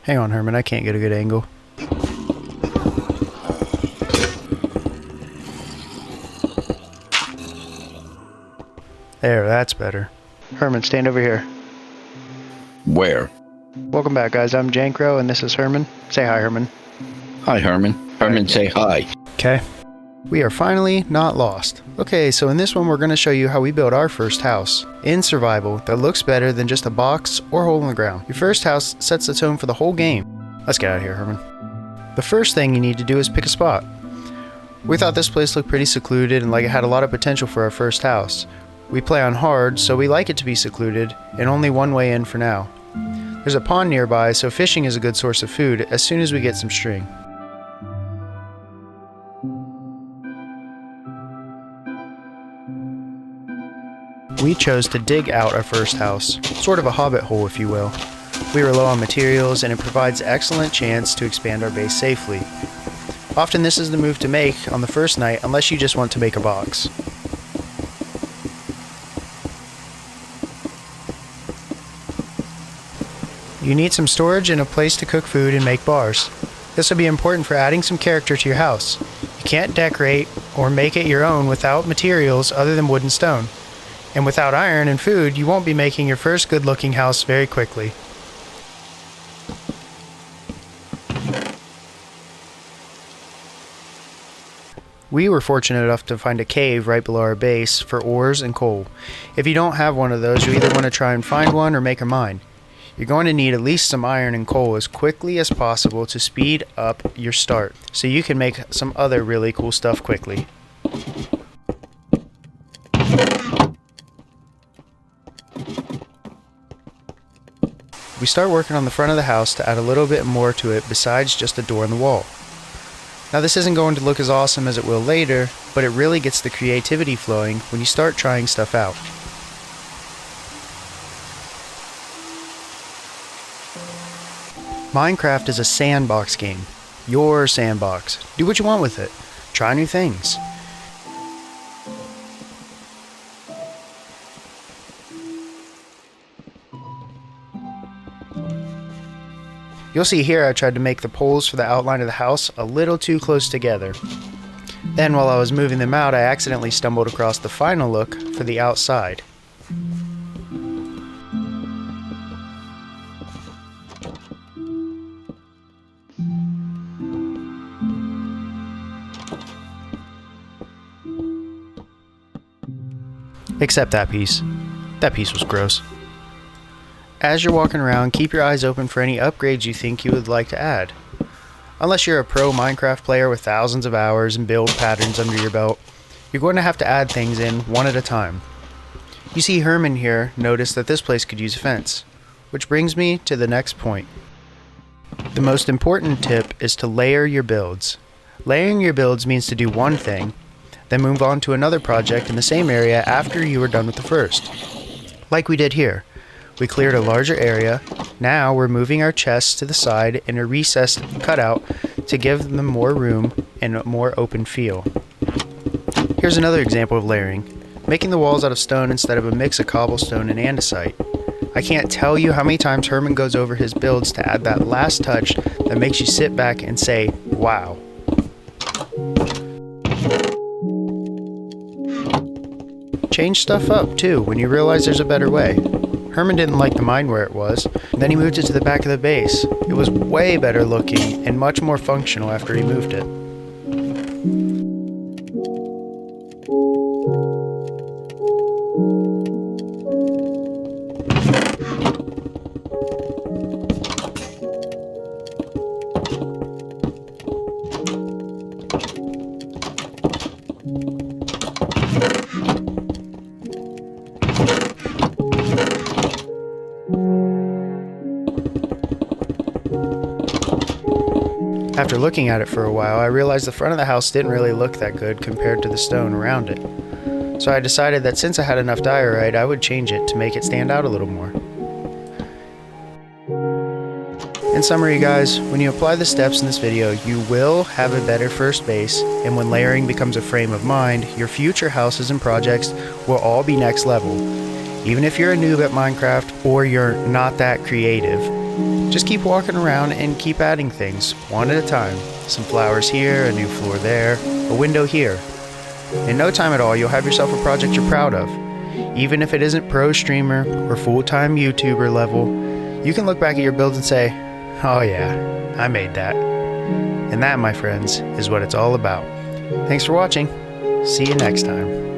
Hang on, Herman, I can't get a good angle. There, that's better. Herman, stand over here. Where? Welcome back, guys. I'm Jankro, and this is Herman. Say hi, Herman. Hi, Herman. Herman, say hi. Okay. We are finally not lost. Okay, so in this one we're going to show you how we built our first house in survival that looks better than just a box or hole in the ground. Your first house sets the tone for the whole game. Let's get out of here, Herman. The first thing you need to do is pick a spot. We thought this place looked pretty secluded and like it had a lot of potential for our first house. We play on hard, so we like it to be secluded and only one way in for now. There's a pond nearby, so fishing is a good source of food as soon as we get some string. We chose to dig out our first house, sort of a hobbit hole if you will. We were low on materials and it provides excellent chance to expand our base safely. Often this is the move to make on the first night unless you just want to make a box. You need some storage and a place to cook food and make bars. This will be important for adding some character to your house. You can't decorate or make it your own without materials other than wood and stone. And without iron and food, you won't be making your first good-looking house very quickly. We were fortunate enough to find a cave right below our base for ores and coal. If you don't have one of those, you either want to try and find one or make a mine. You're going to need at least some iron and coal as quickly as possible to speed up your start, so you can make some other really cool stuff quickly. We start working on the front of the house to add a little bit more to it besides just a door in the wall. Now this isn't going to look as awesome as it will later, but it really gets the creativity flowing when you start trying stuff out. Minecraft is a sandbox game. Your sandbox. Do what you want with it. Try new things. You'll see here I tried to make the poles for the outline of the house a little too close together. Then while I was moving them out, I accidentally stumbled across the final look for the outside. Except that piece. That piece was gross. As you're walking around, keep your eyes open for any upgrades you think you would like to add. Unless you're a pro Minecraft player with thousands of hours and build patterns under your belt, you're going to have to add things in one at a time. You see Herman here noticed that this place could use a fence, which brings me to the next point. The most important tip is to layer your builds. Layering your builds means to do one thing, then move on to another project in the same area after you are done with the first. Like we did here. We cleared a larger area. Now we're moving our chests to the side in a recessed cutout to give them more room and a more open feel. Here's another example of layering. Making the walls out of stone instead of a mix of cobblestone and andesite. I can't tell you how many times Herman goes over his builds to add that last touch that makes you sit back and say, wow. Change stuff up too when you realize there's a better way. Herman didn't like the mine where it was, then he moved it to the back of the base. It was way better looking and much more functional after he moved it. After looking at it for a while, I realized the front of the house didn't really look that good compared to the stone around it. So I decided that since I had enough diorite, I would change it to make it stand out a little more. In summary guys, when you apply the steps in this video, you will have a better first base, and when layering becomes a frame of mind, your future houses and projects will all be next level. Even if you're a noob at Minecraft or you're not that creative, Just keep walking around and keep adding things, one at a time. Some flowers here, a new floor there, a window here. In no time at all, you'll have yourself a project you're proud of. Even if it isn't pro streamer or full-time YouTuber level, you can look back at your build and say, oh yeah, I made that. And that, my friends, is what it's all about. Thanks for watching. See you next time.